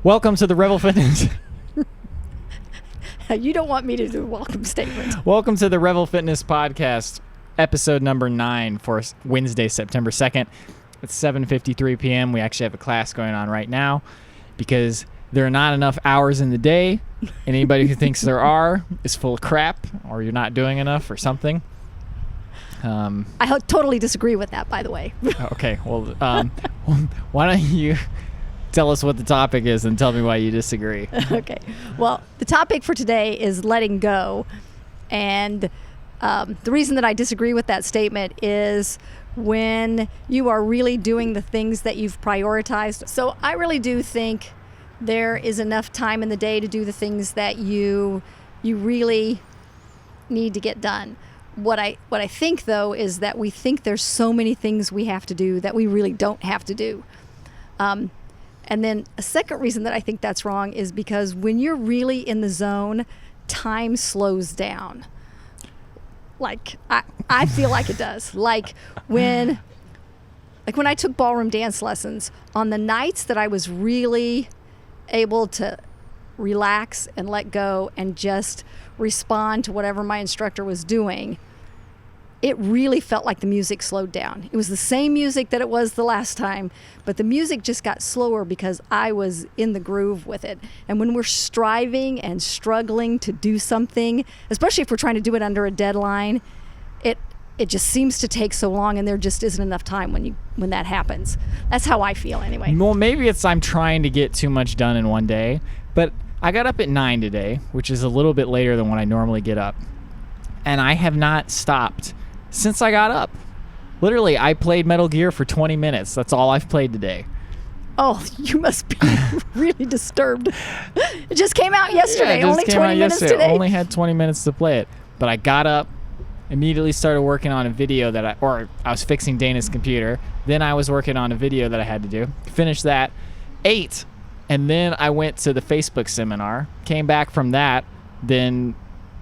Welcome to the Revel Fitness. You don't want me to do a welcome statement. Welcome to the Revel Fitness Podcast, episode number 9 for Wednesday, September 2nd. It's 7:53 p.m. We actually have a class going on right now because there are not enough hours in the day, and anybody who thinks there are is full of crap, or you're not doing enough or something. I totally disagree with that, by the way. Okay, well, why don't you tell us what the topic is and tell me why you disagree. Okay. Well, the topic for today is letting go. And the reason that I disagree with that statement is when you are really doing the things that you've prioritized. So I really do think there is enough time in the day to do the things that you really need to get done. What I think, though, is that we think there's so many things we have to do that we really don't have to do. And then a second reason that I think that's wrong is because when you're really in the zone, time slows down. Like, I feel like it does. Like when I took ballroom dance lessons, on the nights that I was really able to relax and let go and just respond to whatever my instructor was doing, it really felt like the music slowed down. It was the same music that it was the last time, but the music just got slower because I was in the groove with it. And when we're striving and struggling to do something, especially if we're trying to do it under a deadline, it just seems to take so long, and there just isn't enough time when that happens. That's how I feel anyway. Well, maybe it's I'm trying to get too much done in one day, but I got up at 9 today, which is a little bit later than when I normally get up, and I have not stopped since I got up. Literally, I played Metal Gear for 20 minutes. That's all I've played today. Oh, you must be really disturbed. It just came out yesterday. Yeah, only 20 minutes today. I only had 20 minutes to play it. But I got up, immediately started working on a video I was fixing Dana's computer. Then I was working on a video that I had to do. Finished that, ate, and then I went to the Facebook seminar. Came back from that. Then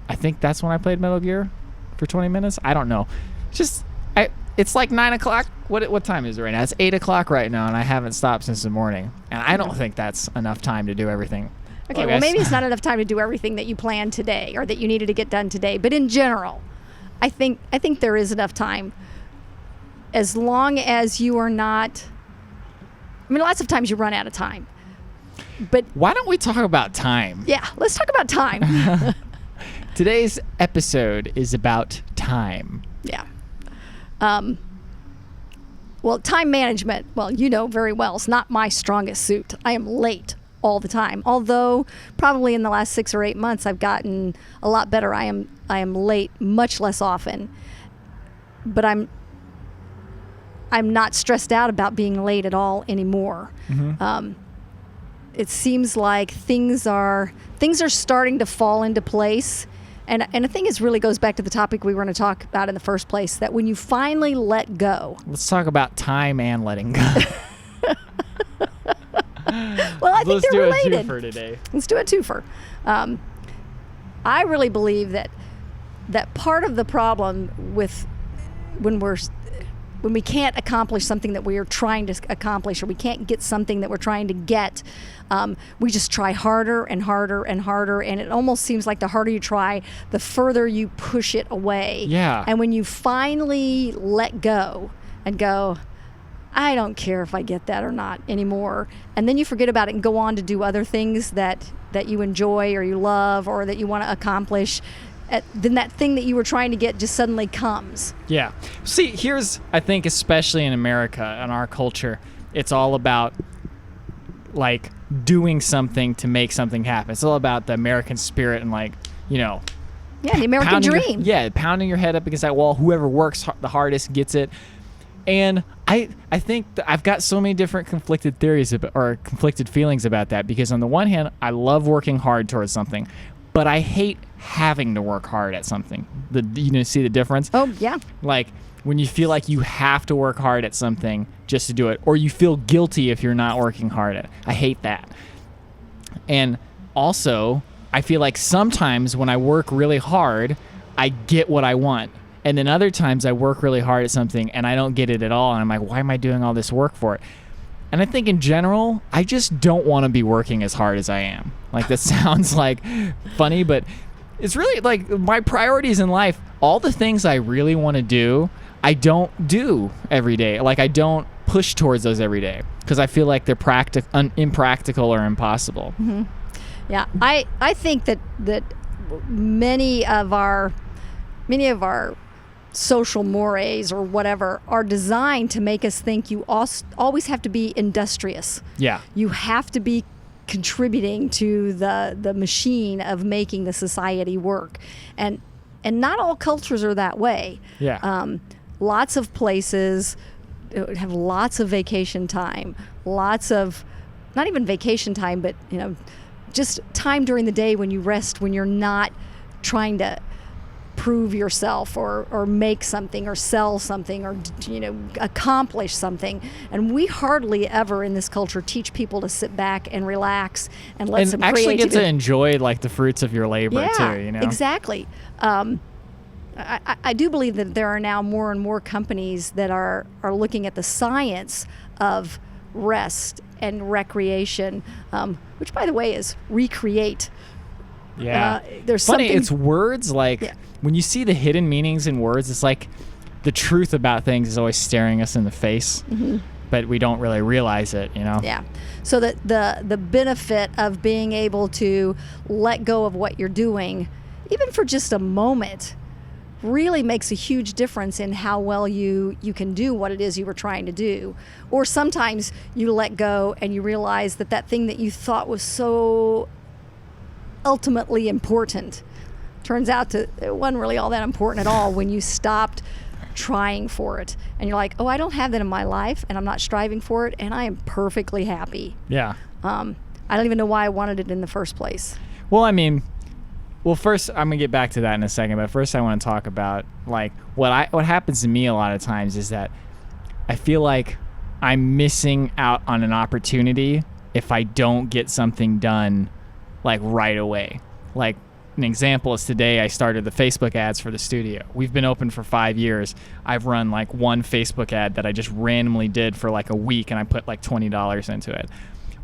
I think that's when I played Metal Gear for 20 minutes. I don't know. It's like 9 o'clock. What time is it right now? It's 8 o'clock right now, and I haven't stopped since the morning. And I don't think that's enough time to do everything. Okay, well, maybe it's not enough time to do everything that you planned today or that you needed to get done today. But in general, I think there is enough time, as long as you are not. I mean, lots of times you run out of time. But why don't we talk about time? Yeah, let's talk about time. Today's episode is about time. Yeah. Well, time management, well, you know very well, it's not my strongest suit. I am late all the time. Although probably in the last 6 or 8 months I've gotten a lot better. I am late much less often. But I'm not stressed out about being late at all anymore. Mm-hmm. It seems like things are starting to fall into place. And I think it really goes back to the topic we were going to talk about in the first place, that when you finally let go. Let's talk about time and letting go. Well, I think they're related. Let's do a twofer today. Let's do a twofer. I really believe that part of the problem with when we can't accomplish something that we are trying to accomplish, or we can't get something that we're trying to get, we just try harder and harder and harder, and it almost seems like the harder you try, the further you push it away. Yeah. And when you finally let go and go, I don't care if I get that or not anymore, and then you forget about it and go on to do other things that you enjoy or you love or that you want to accomplish, then that thing that you were trying to get just suddenly comes. Yeah. See, here's, I think, especially in America, in our culture, it's all about, like, doing something to make something happen. It's all about the American spirit and, like, you know. Yeah, the American dream. Pounding your head up against that wall. Whoever works the hardest gets it. And I think that I've got so many different conflicted feelings about that, because on the one hand, I love working hard towards something, but I hate having to work hard at something. See the difference? Oh, yeah. Like when you feel like you have to work hard at something just to do it, or you feel guilty if you're not working hard at it. I hate that. And also, I feel like sometimes when I work really hard, I get what I want. And then other times I work really hard at something and I don't get it at all. And I'm like, why am I doing all this work for it? And I think in general, I just don't want to be working as hard as I am. Like, that sounds like funny, but it's really like my priorities in life, all the things I really want to do, I don't do every day. Like, I don't push towards those every day because I feel like they're impractical or impossible. Mm-hmm. Yeah, I think that many of our social mores or whatever are designed to make us think you always have to be industrious. Yeah. You have to be contributing to the machine of making the society work. And not all cultures are that way. Yeah. Lots of places have lots of vacation time, lots of, not even vacation time, but, just time during the day when you rest, when you're not trying to prove yourself or make something or sell something or accomplish something. And we hardly ever in this culture teach people to sit back and relax and let some actually creativity. get to enjoy like the fruits of your labor too. Exactly. I do believe that there are now more and more companies that are looking at the science of rest and recreation, which by the way is recreate. Yeah. There's funny. something. It's words like when you see the hidden meanings in words, it's like the truth about things is always staring us in the face, but we don't really realize it, Yeah. So the benefit of being able to let go of what you're doing, even for just a moment, really makes a huge difference in how well you can do what it is you were trying to do. Or sometimes you let go and you realize that thing that you thought was so ultimately important turns out it wasn't really all that important at all when you stopped trying for it. And you're like, oh, I don't have that in my life and I'm not striving for it and I am perfectly happy. Yeah. I don't even know why I wanted it in the first place. Well, first I'm gonna get back to that in a second, but first I want to talk about like what happens to me a lot of times is that I feel like I'm missing out on an opportunity if I don't get something done like right away. Like an example is today I started the Facebook ads for the studio. We've been open for 5 years. I've run like one Facebook ad that I just randomly did for like a week and I put like $20 into it.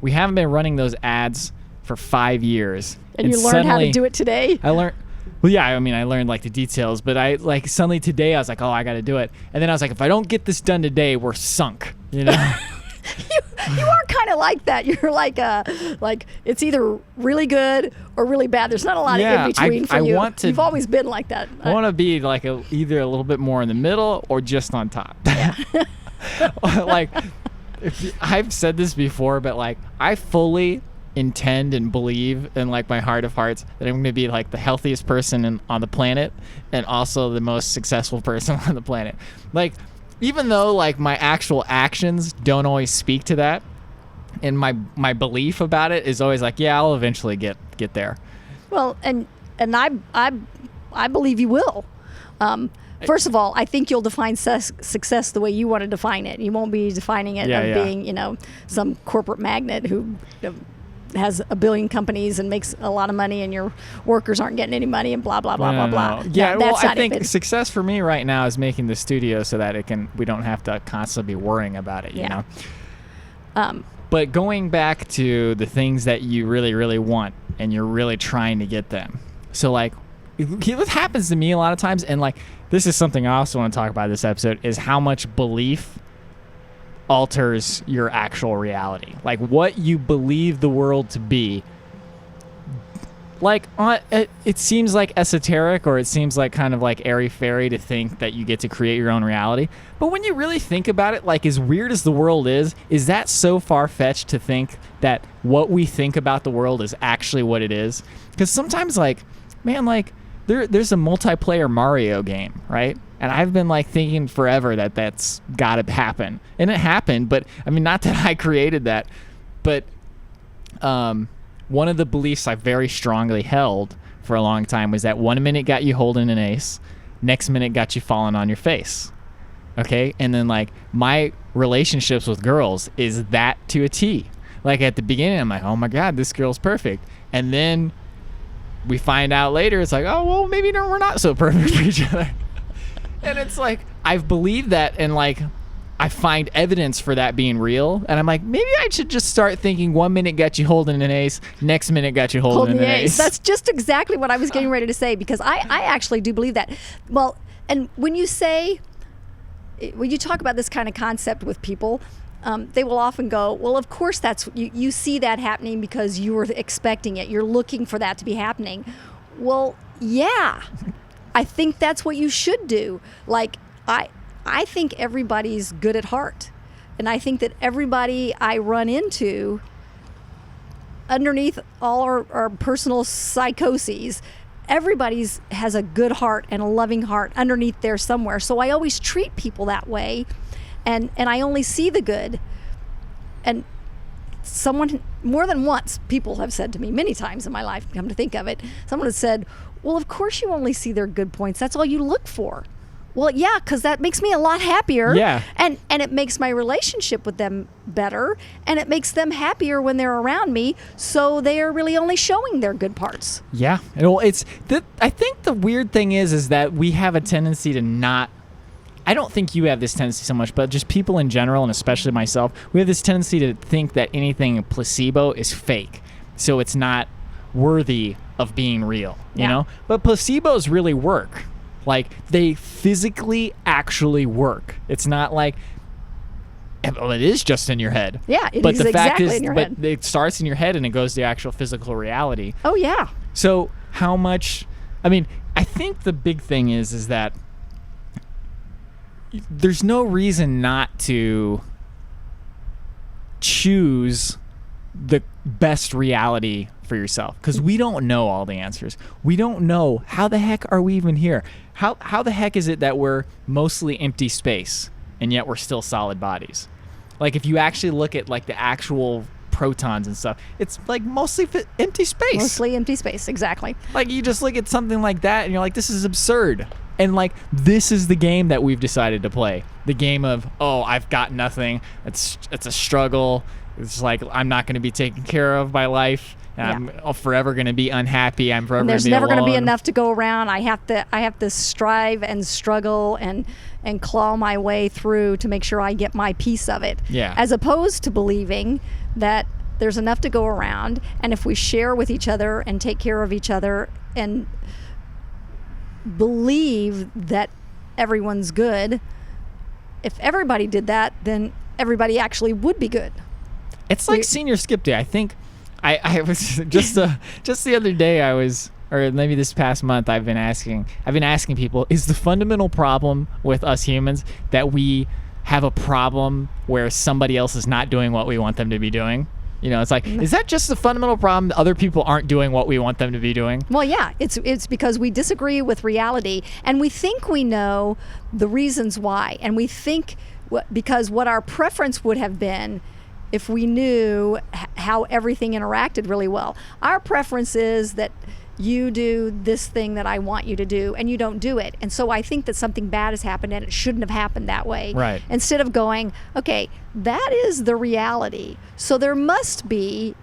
We haven't been running those ads for 5 years. And you learned how to do it today? I learned, well, yeah, I learned like the details, but I like suddenly today I was like, oh, I got to do it. And then I was like, if I don't get this done today, we're sunk, You are kind of like that. You're like it's either really good or really bad. There's not a lot of in between for you. You've always been like that. I want to be like either a little bit more in the middle or just on top. Yeah. Like, I've said this before, but like I fully intend and believe in like my heart of hearts that I'm going to be like the healthiest person on the planet and also the most successful person on the planet. Like, even though like my actual actions don't always speak to that, and my belief about it is always like, yeah, I'll eventually get there. Well, and I believe you will. First of all, I think you'll define success the way you want to define it. You won't be defining it being, some corporate magnate who has a billion companies and makes a lot of money and your workers aren't getting any money and blah, blah, blah, blah, blah. Yeah, well, I think success for me right now is making the studio so that we don't have to constantly be worrying about it, you know? But going back to the things that you really, really want and you're really trying to get them. So like, what happens to me a lot of times, and like, this is something I also want to talk about this episode, is how much belief alters your actual reality. Like what you believe the world to be. Like it seems like esoteric, or it seems like kind of like airy-fairy to think that you get to create your own reality. But when you really think about it, like as weird as the world is that so far-fetched to think that what we think about the world is actually what it is? Because sometimes like, man, like there's a multiplayer Mario game, right? And I've been like thinking forever that that's got to happen. And it happened, but I mean, not that I created that, but one of the beliefs I very strongly held for a long time was that 1 minute got you holding an ace, next minute got you falling on your face. Okay? And then like my relationships with girls is that to a T. Like at the beginning, I'm like, oh my God, this girl's perfect. And then we find out later, it's like, oh, well, maybe we're not so perfect for each other. And it's like, I've believed that, and like, I find evidence for that being real, and I'm like, maybe I should just start thinking 1 minute got you holding an ace, next minute got you holding an ace. That's just exactly what I was getting ready to say, because I actually do believe that. Well, and when you talk about this kind of concept with people, they will often go, well, of course that's you see that happening because you were expecting it. You're looking for that to be happening. Well, yeah, I think that's what you should do. Like, I think everybody's good at heart. And I think that everybody I run into, underneath all our personal psychoses, everybody's has a good heart and a loving heart underneath there somewhere. So I always treat people that way, and I only see the good. And someone, more than once, people have said to me many times in my life, come to think of it, someone has said, well, of course you only see their good points. That's all you look for. Well, yeah, because that makes me a lot happier. Yeah. And it makes my relationship with them better, and it makes them happier when they're around me, so they are really only showing their good parts. Yeah. Well, I think the weird thing is that we have a tendency to not, I don't think you have this tendency so much, but just people in general, and especially myself, we have this tendency to think that anything placebo is fake, so it's not worthy of being real, you know? But placebos really work. Like, they physically actually work. It's not like, well, it is just in your head. Yeah, it but is the fact exactly is, in your but head. it starts in your head and it goes to actual physical reality. Oh, yeah. So how much, I mean, I think the big thing is that there's no reason not to choose the best reality for yourself, because we don't know all the answers. We don't know how the heck are we even here. How the heck is it that we're mostly empty space and yet we're still solid bodies? Like, if you actually look at like the actual protons and stuff, it's like mostly empty space. Mostly empty space, exactly. Like, you just look at something like that and you're like, this is absurd. And like, this is the game that we've decided to play. The game of, oh, I've got nothing. It's a struggle. It's like, I'm not going to be taken care of by life. I'm forever going to be unhappy. I'm forever going to be alone. There's never going to be enough to go around. I have to strive and struggle and claw my way through to make sure I get my piece of it. Yeah. As opposed to believing that there's enough to go around, and if we share with each other and take care of each other and believe that everyone's good, if everybody did that, then everybody actually would be good. It's like senior skip day. I think I was just the other day or maybe this past month, I've been asking people, is the fundamental problem with us humans that we have a problem where somebody else is not doing what we want them to be doing? You know, it's like, is that just the fundamental problem that other people aren't doing what we want them to be doing? Well, yeah, it's because we disagree with reality, and we think we know the reasons why, and we think because what our preference would have been if we knew how everything interacted really well. Our preference is that you do this thing that I want you to do, and you don't do it. And so I think that something bad has happened, and it shouldn't have happened that way. Right. Instead of going, okay, that is the reality. So that must be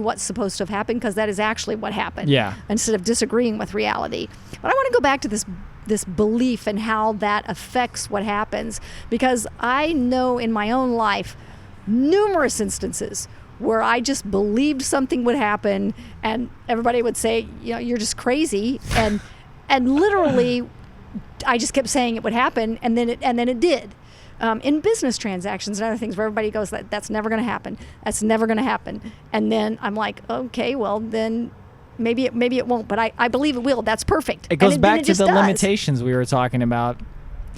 what's supposed to have happened, because that is actually what happened. Yeah. Instead of disagreeing with reality. But I want to go back to this belief and how that affects what happens, because I know in my own life numerous instances where I just believed something would happen, and everybody would say, you know, you're just crazy, and literally I just kept saying it would happen, and then it did. In business transactions and other things where everybody goes, that's never going to happen. That's never going to happen. And then I'm like, okay, well then maybe it won't, but I believe it will. That's perfect. It goes back it to the does. limitations we were talking about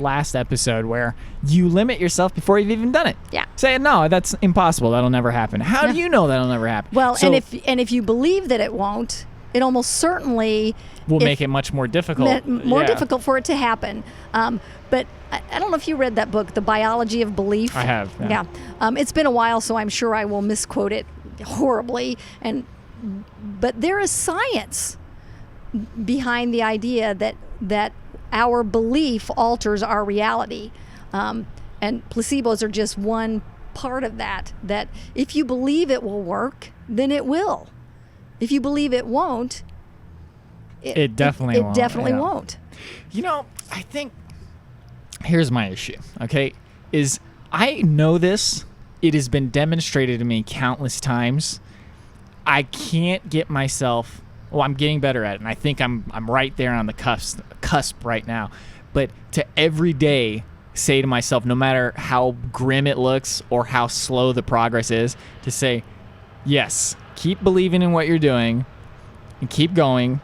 last episode, where you limit yourself before you've even done it. Yeah. Say, no, that's impossible. That'll never happen. How do you know that'll never happen? Well, so, and if you believe that it won't, it almost certainly will make it much more difficult. Difficult for it to happen. But I don't know if you read that book, The Biology of Belief. I have. Yeah. It's been a while, so I'm sure I will misquote it horribly. But there is science behind the idea that our belief alters our reality. And placebos are just one part of that. That if you believe it will work, then it will. If you believe it won't, it definitely won't. It definitely won't. You know, I think here's my issue, okay, is I know this. It has been demonstrated to me countless times. I can't get myself. Well, I'm getting better at it, and I think I'm right there on the cusp right now. But to every day say to myself, no matter how grim it looks or how slow the progress is, to say, yes, keep believing in what you're doing and keep going.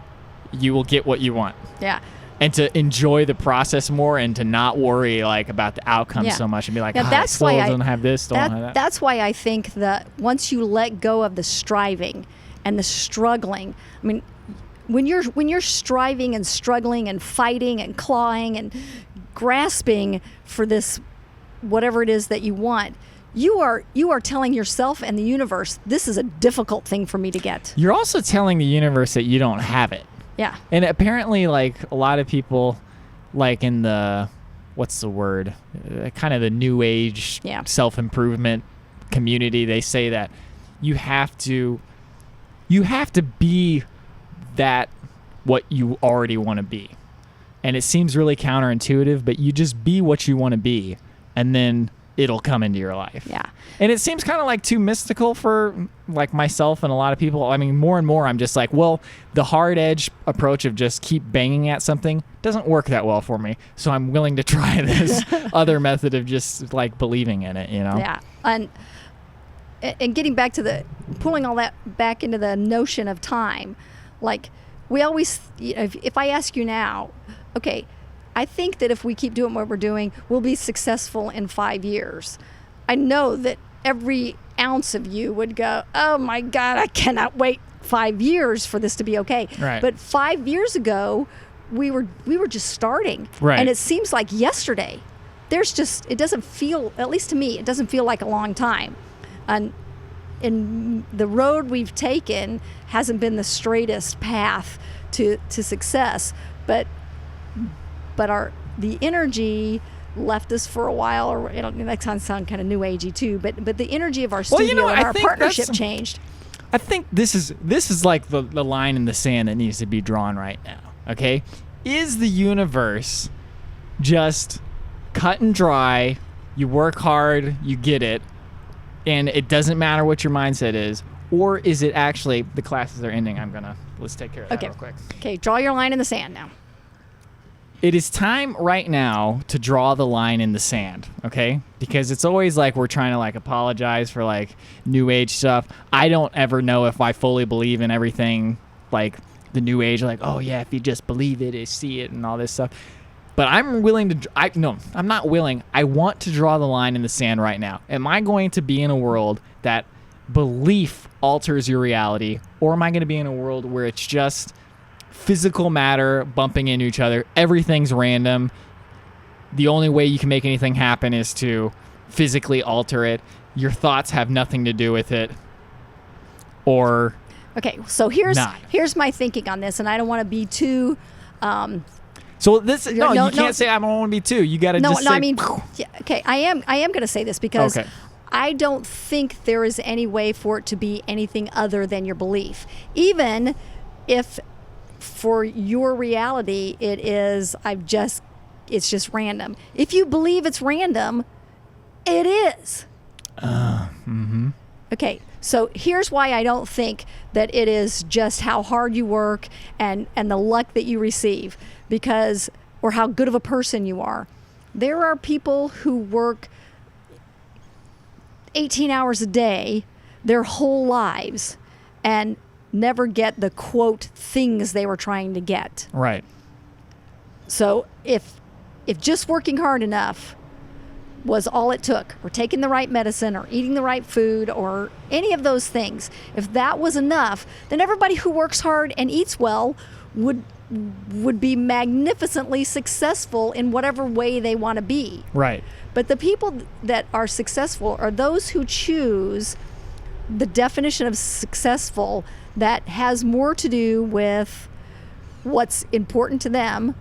You will get what you want. Yeah. And to enjoy the process more and to not worry like about the outcome so much and be like, that's still why don't have this, don't have that. That's why I think that once you let go of the striving and the struggling, I mean, when you're striving and struggling and fighting and clawing and grasping for this whatever it is that you want, you are telling yourself and the universe, this is a difficult thing for me to get. You're also telling the universe that you don't have it. Yeah. And apparently, like, a lot of people, like in the, what's the word? Kind of the new age self-improvement community, they say that you have to be that what you already want to be. And it seems really counterintuitive, but you just be what you want to be, and then it'll come into your life. Yeah. And it seems kind of like too mystical for like myself and a lot of people. I mean, more and more I'm just like, well, the hard edge approach of just keep banging at something doesn't work that well for me. So I'm willing to try this other method of just like believing in it, you know? Yeah. And getting back to pulling all that back into the notion of time, like we always, if I ask you now, okay, I think that if we keep doing what we're doing, we'll be successful in 5 years. I know that every ounce of you would go, oh my God, I cannot wait 5 years for this to be okay. Right. But 5 years ago, we were just starting. Right. And it seems like yesterday. It doesn't feel, at least to me, it doesn't feel like a long time. And the road we've taken hasn't been the straightest path to success, but the energy left us for a while, or that sound kind of new agey too, but the energy of our studio and our partnership changed. I think this is like the line in the sand that needs to be drawn right now. Okay, is the universe just cut and dry? You work hard, you get it, and it doesn't matter what your mindset is, or is it actually the classes are ending? Let's take care of that real quick. Okay, draw your line in the sand now. It is time right now to draw the line in the sand, okay? Because it's always like we're trying to like apologize for like new age stuff. I don't ever know if I fully believe in everything like the new age, like, oh yeah, if you just believe it, you see it and all this stuff. But I'm willing to, I'm not willing. I want to draw the line in the sand right now. Am I going to be in a world that belief alters your reality, or am I going to be in a world where it's just physical matter bumping into each other? Everything's random. The only way you can make anything happen is to physically alter it. Your thoughts have nothing to do with it. Or so here's my thinking on this, and I don't want to be too so this you can't say I don't want to be too. You got to just say. I mean, I am going to say this because I don't think there is any way for it to be anything other than your belief. Even if for your reality it's just random. If you believe it's random, it is. Okay, so here's why I don't think that it is just how hard you work and the luck that you receive, or how good of a person you are. There are people who work 18 hours a day their whole lives and never get the quote things they were trying to get. Right. So if just working hard enough was all it took, or taking the right medicine, or eating the right food, or any of those things, if that was enough, then everybody who works hard and eats well would be magnificently successful in whatever way they want to be. Right. But the people that are successful are those who choose the definition of successful that has more to do with what's important to them,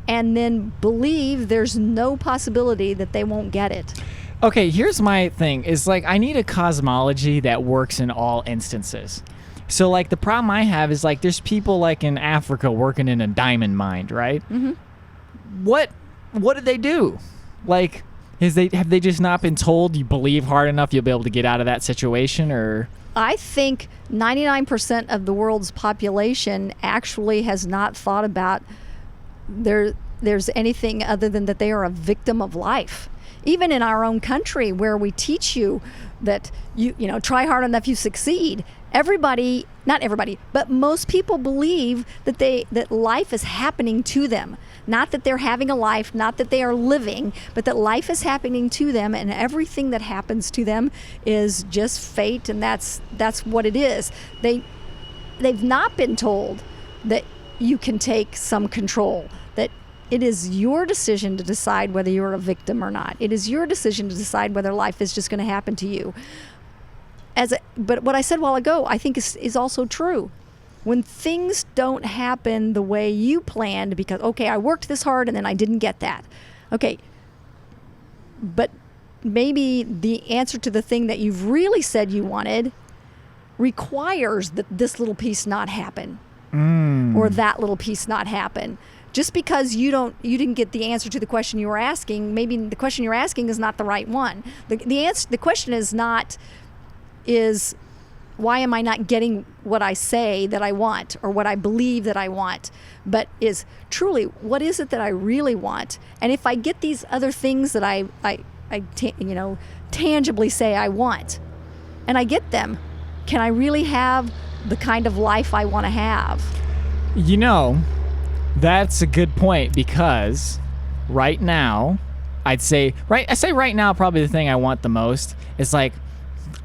and then believe there's no possibility that they won't get it. Okay, here's my thing. Is like I need a cosmology that works in all instances. So like the problem I have is like there's people like in Africa working in a diamond mine, right? Mm-hmm. What do they do? Like Have they just not been told you believe hard enough you'll be able to get out of that situation? Or I think 99% of the world's population actually has not thought about there's anything other than that they are a victim of life. Even in our own country, where we teach you that you try hard enough, you succeed. Everybody, not everybody, but most people believe that life is happening to them. Not that they're having a life, not that they are living, but that life is happening to them, and everything that happens to them is just fate, and that's what it is. They've not been told that you can take some control, that it is your decision to decide whether you're a victim or not. It is your decision to decide whether life is just going to happen to you. But what I said a while ago, I think is also true. When things don't happen the way you planned because, okay, I worked this hard and then I didn't get that. Okay, but maybe the answer to the thing that you've really said you wanted requires that this little piece not happen or that little piece not happen. Just because you didn't get the answer to the question you were asking, maybe the question you're asking is not the right one. The question is why am I not getting what I say that I want or what I believe that I want, but is truly what is it that I really want? And if I get these other things that I tangibly say I want, and I get them, can I really have the kind of life I want to have? That's a good point, because right now, I say right now probably the thing I want the most is I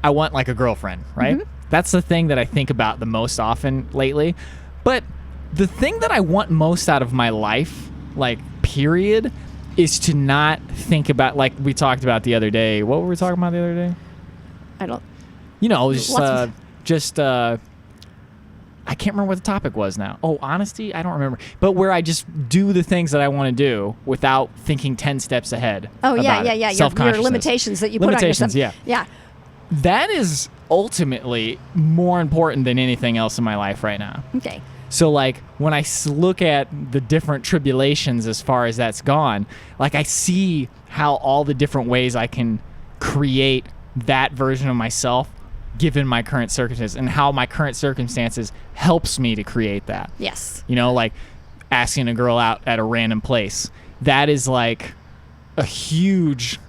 want a girlfriend, right? Mm-hmm. That's the thing that I think about the most often lately. But the thing that I want most out of my life, period, is to not think about, we talked about the other day. What were we talking about the other day? I don't. I can't remember what the topic was now. Oh, honesty? I don't remember. But where I just do the things that I want to do without thinking 10 steps ahead. Oh, yeah. Your limitations that you put on yourself. Yeah. That is ultimately more important than anything else in my life right now. Okay. So, when I look at the different tribulations as far as that's gone, I see how all the different ways I can create that version of myself given my current circumstances, and how my current circumstances helps me to create that. Yes. Asking a girl out at a random place. That is a huge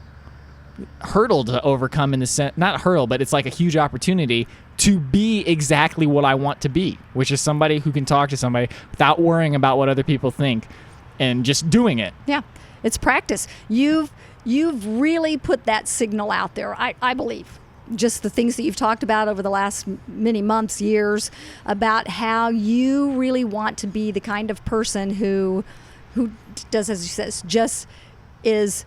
hurdle to overcome, in the sense, not hurdle, but it's a huge opportunity to be exactly what I want to be, which is somebody who can talk to somebody without worrying about what other people think and just doing it. Yeah. It's practice. You've really put that signal out there, I believe. Just the things that you've talked about over the last many months, years, about how you really want to be the kind of person who does, as you said, just is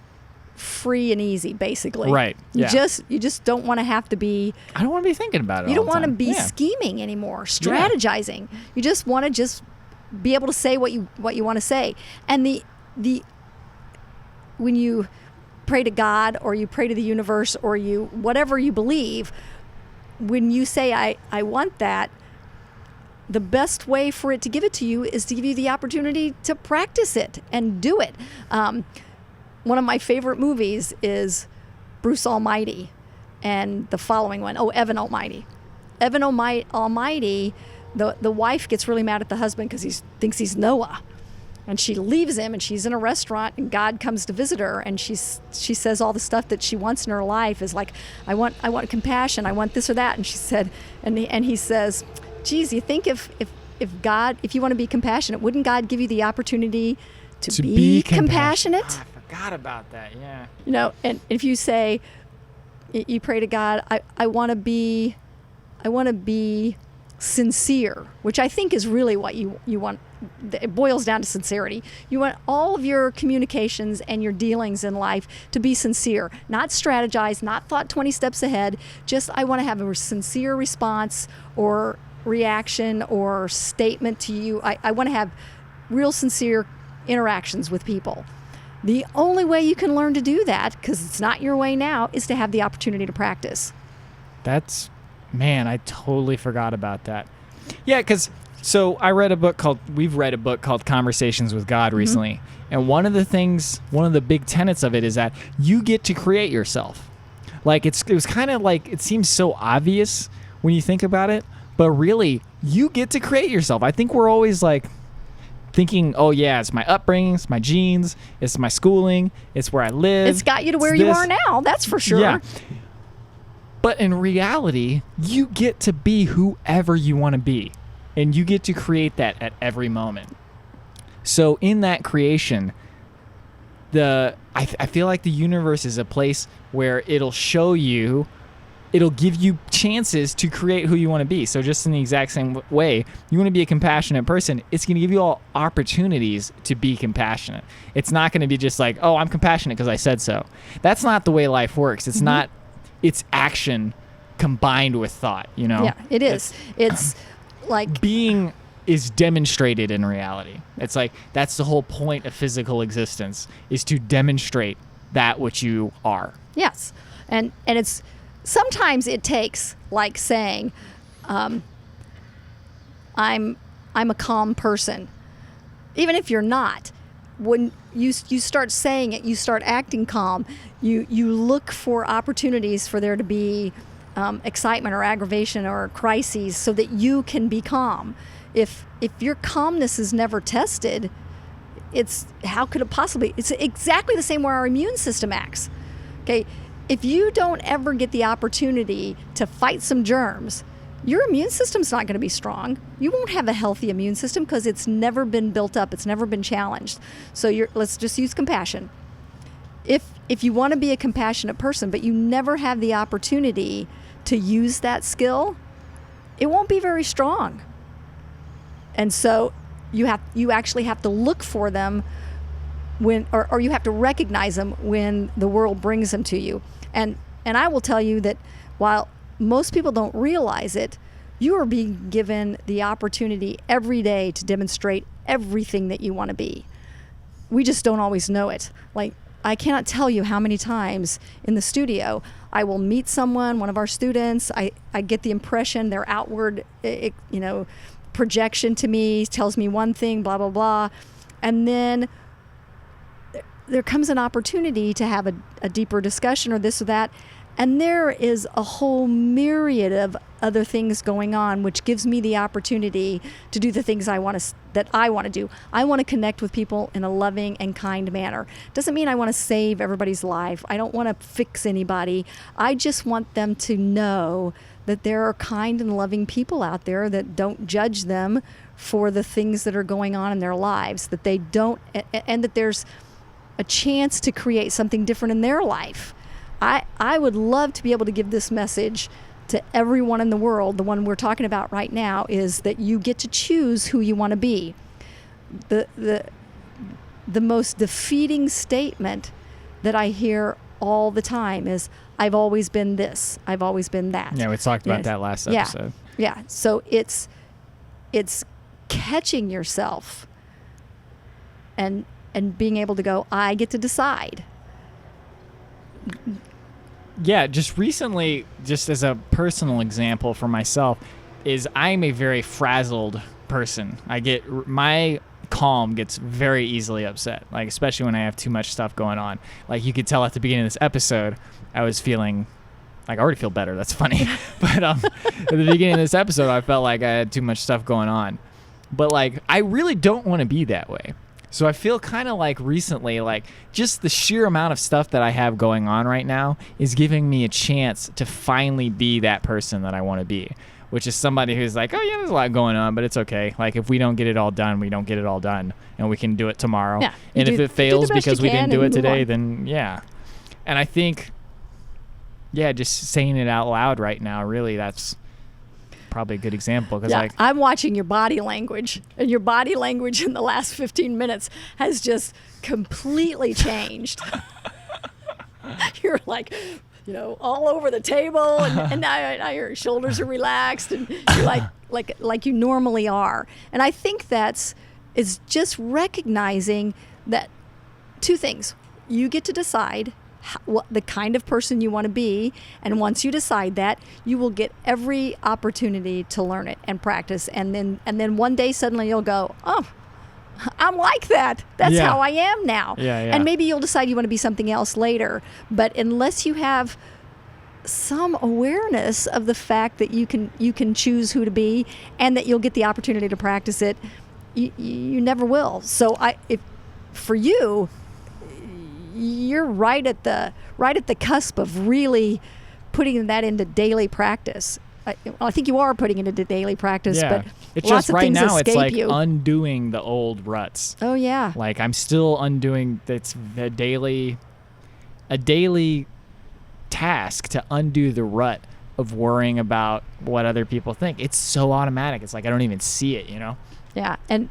free and easy, basically. Right. You just don't want to have to be. I don't want to be thinking about it. You don't want to be scheming anymore, strategizing. Yeah. You just want to just be able to say what you want to say. And when you pray to God, or you pray to the universe, or you whatever you believe, when you say I want that, the best way for it to give it to you is to give you the opportunity to practice it and do it. One of my favorite movies is Bruce Almighty, and the following one, Evan Almighty. Evan Almighty, the wife gets really mad at the husband because he thinks he's Noah. And she leaves him, and she's in a restaurant, and God comes to visit her, and she says all the stuff that she wants in her life is I want compassion, I want this or that. And she said, and he says, geez, you think if you want to be compassionate, wouldn't God give you the opportunity to be compassionate? I forgot about that. Yeah. And if you say, you pray to God, I want to be sincere, which I think is really what you want. It boils down to sincerity. You want all of your communications and your dealings in life to be sincere, not strategized, not thought 20 steps ahead. Just, I want to have a sincere response or reaction or statement to you. I want to have real sincere interactions with people. The only way you can learn to do that, because it's not your way now, is to have the opportunity to practice. Man, I totally forgot about that. Yeah, because we've read a book called Conversations with God recently, and one of the big tenets of it is that you get to create yourself. Like it was kind of like, it seems so obvious when you think about it, but really you get to create yourself. I think we're always like thinking, oh yeah, it's my upbringing, it's my genes, it's my schooling, it's where I live. It's got you to where you are now, that's for sure. Yeah. But in reality, you get to be whoever you want to be, and you get to create that at every moment. So in that creation, I feel like the universe is a place where it'll give you chances to create who you want to be. So just in the exact same way, you want to be a compassionate person, it's going to give you all opportunities to be compassionate. It's not going to be just like, oh, I'm compassionate because I said so. That's not the way life works. It's not. It's action combined with thought, you know? Yeah, it is. It's like... Being is demonstrated in reality. It's like, that's the whole point of physical existence, is to demonstrate that which you are. Yes. And it's... Sometimes it takes, like saying, I'm a calm person. Even if you're not, when you start saying it, you start acting calm, you look for opportunities for there to be excitement or aggravation or crises so that you can be calm. If your calmness is never tested, how could it possibly? It's exactly the same way our immune system acts. Okay, if you don't ever get the opportunity to fight some germs, your immune system's not going to be strong. You won't have a healthy immune system because it's never been built up. It's never been challenged. So let's just use compassion. If you want to be a compassionate person, but you never have the opportunity to use that skill, it won't be very strong. And so you actually have to look for them or you have to recognize them when the world brings them to you. And I will tell you that while most people don't realize it, you are being given the opportunity every day to demonstrate everything that you want to be. We just don't always know it. Like, I cannot tell you how many times in the studio I will meet someone, one of our students, I get the impression their outward projection to me tells me one thing, blah, blah, blah. And then there comes an opportunity to have a deeper discussion or this or that, and there is a whole myriad of other things going on, which gives me the opportunity to do the things that I want to do. I want to connect with people in a loving and kind manner. Doesn't mean I want to save everybody's life. I don't want to fix anybody. I just want them to know that there are kind and loving people out there that don't judge them for the things that are going on in their lives, that they don't, and that there's a chance to create something different in their life. I would love to be able to give this message to everyone in the world. The one we're talking about right now is that you get to choose who you want to be. The most defeating statement that I hear all the time is, I've always been this, I've always been that. Yeah, we talked about that last episode. Yeah. So it's catching yourself and being able to go, I get to decide. Yeah, just recently, just as a personal example for myself, is I'm a very frazzled person. My calm gets very easily upset, like especially when I have too much stuff going on. Like you could tell at the beginning of this episode, I was feeling like I already feel better. That's funny. But at the beginning of this episode, I felt like I had too much stuff going on. But like I really don't want to be that way. So I feel kind of like recently, like just the sheer amount of stuff that I have going on right now is giving me a chance to finally be that person that I want to be, which is somebody who's like, oh yeah, there's a lot going on, but it's okay. Like if we don't get it all done, we don't get it all done, and we can do it tomorrow. Yeah, and if it fails because we didn't do it today, then yeah. And I think, yeah, just saying it out loud right now, really, that's probably a good example, because like I'm watching your body language, and your body language in the last 15 minutes has just completely changed. You're like, all over the table, and now your shoulders are relaxed, and you're like you normally are. And I think it's just recognizing that two things: you get to decide, what the kind of person you want to be. And once you decide that, you will get every opportunity to learn it and practice. And then one day suddenly you'll go, oh, I'm like that. That's Yeah. how I am now. Yeah, yeah. And maybe you'll decide you want to be something else later. But unless you have some awareness of the fact that you can choose who to be and that you'll get the opportunity to practice it, you never will. So for you, you're right at the cusp of really putting that into daily practice. I think you are putting it into daily practice, Yeah. but It's lots just of right things now, it's escape like you. undoing the old ruts. Oh yeah. Like I'm still undoing a daily task to undo the rut of worrying about what other people think. It's so automatic. It's like I don't even see it, you know? Yeah. And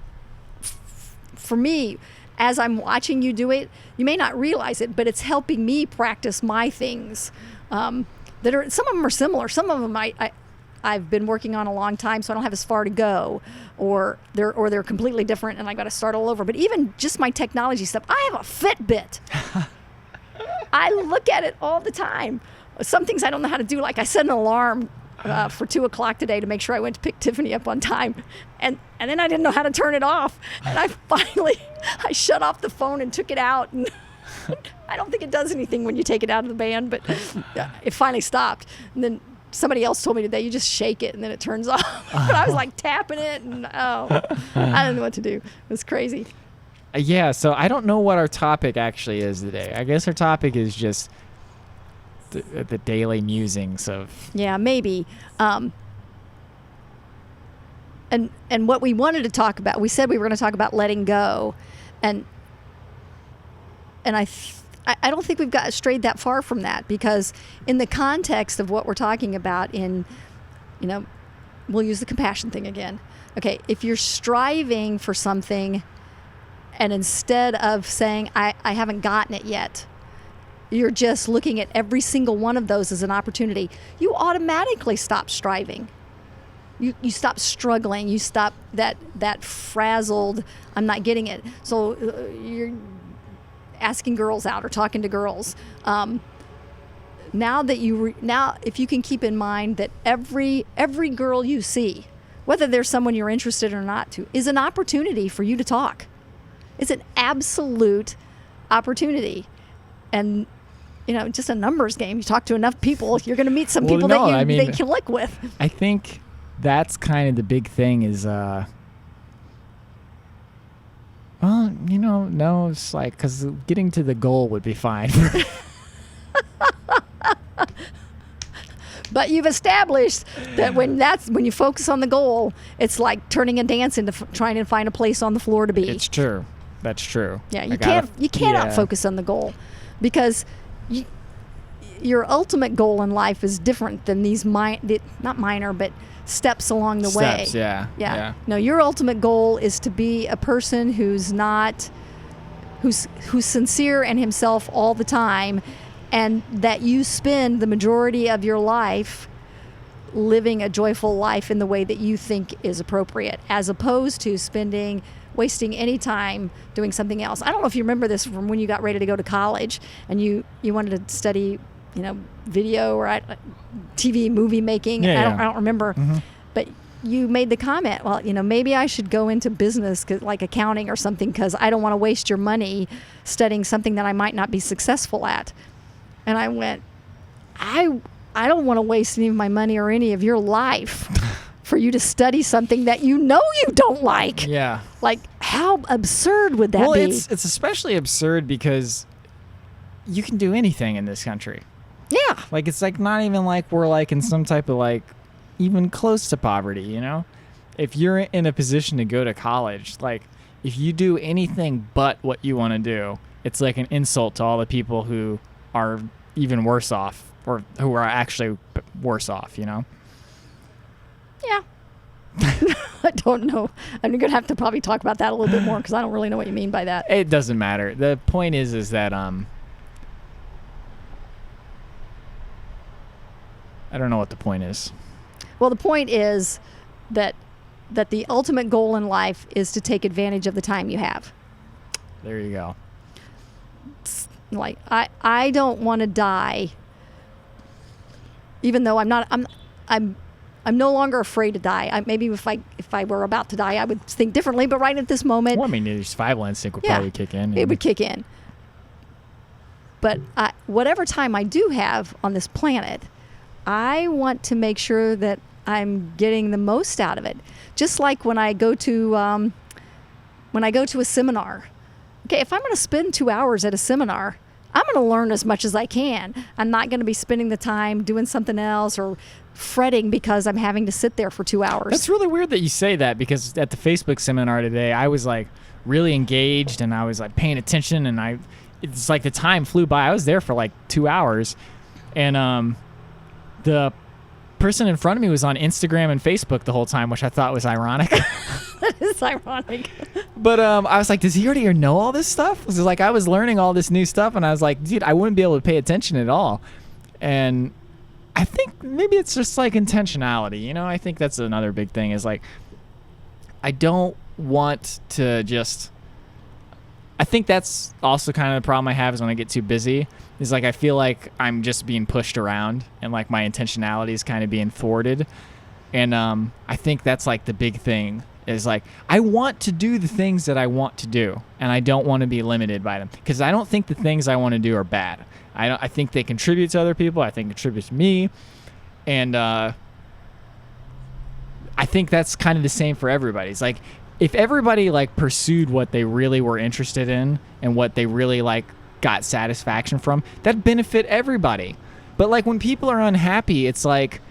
for me, as I'm watching you do it, you may not realize it, but it's helping me practice my things. That are, some of them are similar. Some of them I've been working on a long time, so I don't have as far to go, or they're completely different, and I got to start all over. But even just my technology stuff, I have a Fitbit. I look at it all the time. Some things I don't know how to do, like I set an alarm for 2:00 today to make sure I went to pick Tiffany up on time, and then I didn't know how to turn it off, and I shut off the phone and took it out, and I don't think it does anything when you take it out of the band, but it finally stopped. And then somebody else told me today, you just shake it and then it turns off. But I was like tapping it, and I don't know what to do. It was crazy. Yeah, so I don't know what our topic actually is today. I guess our topic is just the daily musings of... Yeah, maybe. And what we wanted to talk about, we said we were going to talk about letting go, and I don't think we've got strayed that far from that, because in the context of what we're talking about, we'll use the compassion thing again. Okay, if you're striving for something, and instead of saying, I haven't gotten it yet, you're just looking at every single one of those as an opportunity, you automatically stop striving. You stop struggling. You stop that frazzled, I'm not getting it. So you're asking girls out or talking to girls. Now if you can keep in mind that every girl you see, whether there's someone you're interested or not to, is an opportunity for you to talk. It's an absolute opportunity. And just a numbers game. You talk to enough people, you're going to meet some people that you can click with. I think that's kind of the big thing is, no, it's like, because getting to the goal would be fine. But you've established that when you focus on the goal, it's like turning a dance into trying to find a place on the floor to be. It's true. That's true. Yeah, you cannot focus on the goal, because your ultimate goal in life is different than these not minor, but steps along the way. Steps, yeah. No, your ultimate goal is to be a person who's sincere and himself all the time, and that you spend the majority of your life living a joyful life in the way that you think is appropriate, as opposed to wasting any time doing something else. I don't know if you remember this from when you got ready to go to college and you wanted to study, video or TV movie making. I don't remember. Mm-hmm. But you made the comment, well, maybe I should go into business, like accounting or something, because I don't want to waste your money studying something that I might not be successful at. And I went, I don't want to waste any of my money or any of your life for you to study something that you don't like. Yeah. Like, how absurd would that be? Well, it's especially absurd because you can do anything in this country. Yeah. Like, it's like not even like we're like in some type of like even close to poverty, If you're in a position to go to college, like if you do anything but what you want to do, it's like an insult to all the people who are even worse off, or who are actually worse off, Yeah. I don't know. I'm going to have to probably talk about that a little bit more, because I don't really know what you mean by that. It doesn't matter. The point is that I don't know what the point is. Well, the point is that the ultimate goal in life is to take advantage of the time you have. There you go. Like I don't want to die. Even though I'm no longer afraid to die. Maybe if I were about to die, I would think differently. But right at this moment, Well, I mean, your survival instinct would probably kick in. It would kick in. But whatever time I do have on this planet, I want to make sure that I'm getting the most out of it. Just like when I go to a seminar. Okay, if I'm going to spend 2 hours at a seminar, I'm going to learn as much as I can. I'm not going to be spending the time doing something else or fretting because I'm having to sit there for 2 hours. That's really weird that you say that, because at the Facebook seminar today, I was like really engaged and I was like paying attention, and it's like the time flew by. I was there for like 2 hours, and the person in front of me was on Instagram and Facebook the whole time, which I thought was ironic. That is ironic. But I was like, does he already know all this stuff? Because like I was learning all this new stuff, and I was like, dude, I wouldn't be able to pay attention at all. And I think maybe it's just like intentionality. You know, I think that's another big thing is like, I don't want to just, I think that's also kind of the problem I have is when I get too busy is like, I feel like I'm just being pushed around and like my intentionality is kind of being thwarted. And I think that's like the big thing is like, I want to do the things that I want to do, and I don't want to be limited by them, because I don't think the things I want to do are bad. I think they contribute to other people. I think they contribute to me. And I think that's kind of the same for everybody. It's like, if everybody like pursued what they really were interested in and what they really like got satisfaction from, that'd benefit everybody. But like when people are unhappy, it's like,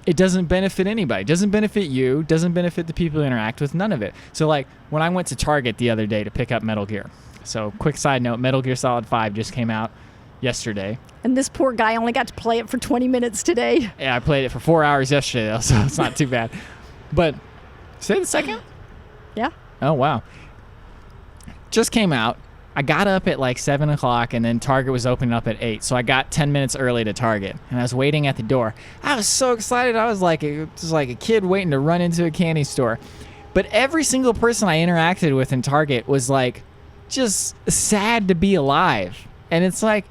it doesn't benefit anybody. It doesn't benefit you. Doesn't benefit the people you interact with. None of it. So like when I went to Target the other day to pick up Metal Gear. So quick side note, Metal Gear Solid 5 just came out yesterday. And this poor guy only got to play it for 20 minutes today. Yeah, I played it for 4 hours yesterday though, so it's not too bad. But say the second? Yeah. Oh, wow. Just came out. I got up at like 7 o'clock, and then Target was opening up at 8. So I got 10 minutes early to Target, and I was waiting at the door. I was so excited. I was like a kid waiting to run into a candy store. But every single person I interacted with in Target was like just sad to be alive. And it's like,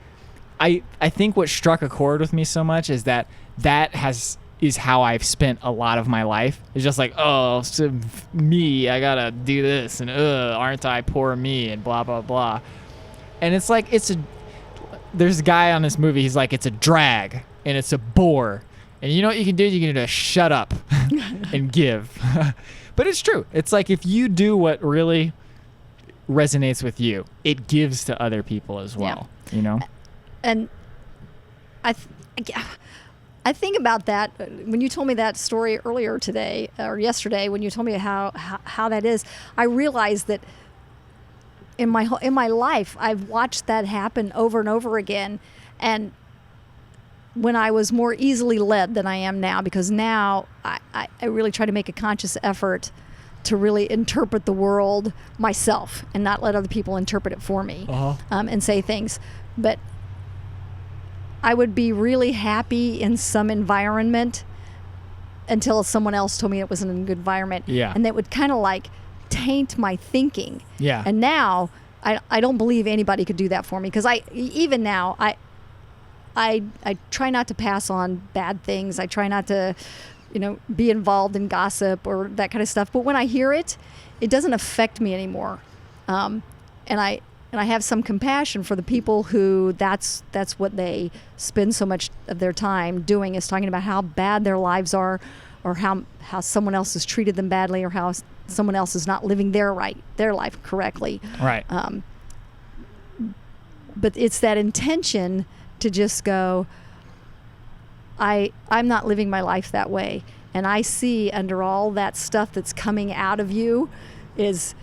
I think what struck a chord with me so much is that is how I've spent a lot of my life. It's just like, oh, so me, I gotta do this, and aren't I poor me, and blah blah blah. And it's like, there's a guy on this movie, he's like, it's a drag and it's a bore, and you know what you can do? You can just shut up and give. But it's true. It's like, if you do what really resonates with you, it gives to other people as well. Yeah. You know. And I think about that when you told me that story earlier today or yesterday, when you told me how that is. I realized that in my life I've watched that happen over and over again, and when I was more easily led than I am now, because now I really try to make a conscious effort to really interpret the world myself and not let other people interpret it for me. And say things. But I would be really happy in some environment until someone else told me it wasn't a good environment. Yeah. And that would kind of like taint my thinking. Yeah. And now I don't believe anybody could do that for me, because even now I try not to pass on bad things. I try not to, be involved in gossip or that kind of stuff. But when I hear it, it doesn't affect me anymore. And I have some compassion for the people who that's what they spend so much of their time doing, is talking about how bad their lives are, or how someone else has treated them badly, or how someone else is not living their life correctly. Right. But it's that intention to just go, I'm not living my life that way. And I see under all that stuff that's coming out of you is